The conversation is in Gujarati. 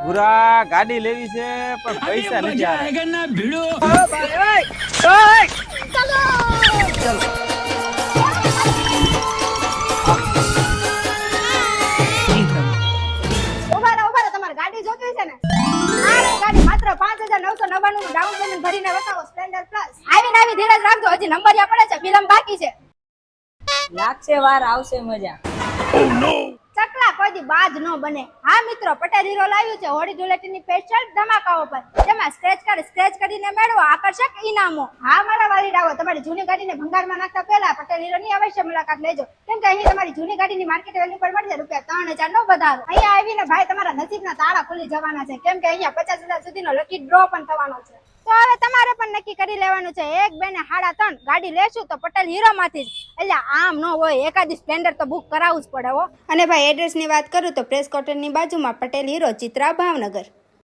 પૂરા ગાડી લેવી છે પણ પૈસા નથી આएगा ना भिड़ो ઉભા તમારે ગાડી જોતી છે ને આ ગાડી માત્ર 5,999 નું ડાઉન પેમેન્ટ ભરીને બતાવો સ્પ્લેન્ડર પ્લસ આવી ધીરજ રાખજો હજી નંબર પડે છે ફિલ્મ બાકી છે લાગશે વાર આવશે મજા ચકલા કોઈ દી બાજ ન બને હા મિત્રો પટેલ હીરો લાવ્યું છે હોળી ધૂળેટીની સ્પેશિયલ ધમાકાઓ પર જેમાં સ્ક્રેચ કરીને મેળવો આકર્ષક ઇનામો હા મારા વાલીડાઓ તમારી જૂની ગાડીને ભંગારમાં નાખતા પહેલા પટેલ હીરોની અવશ્ય મુલાકાત લેજો કેમ કે અહીં તમારી જૂની ગાડીની માર્કેટ વેલ્યુ પર મળશે ₹3,000 નો વધારો અહીંયા આવીને ભાઈ તમારા નસીબના તાળા ખુલી જવાના છે કેમ કે અહીંયા 50,000 સુધીનો લકી ડ્રો પણ થવાનો છે તો હવે તમારે પણ નક્કી કરી લેવાનું છે 1, 2 ને 3.5 ગાડી લેશું તો પટેલ હીરો માંથી જ એટલે આમ ન હોય એકાદી સ્પ્લેન્ડર તો બુક કરાવવું જ પડે હો અને ભાઈ એડ્રેસ ની વાત કરું તો પ્રેસ કોર્ટરની બાજુમાં પટેલ હીરો ચિત્રા ભાવનગર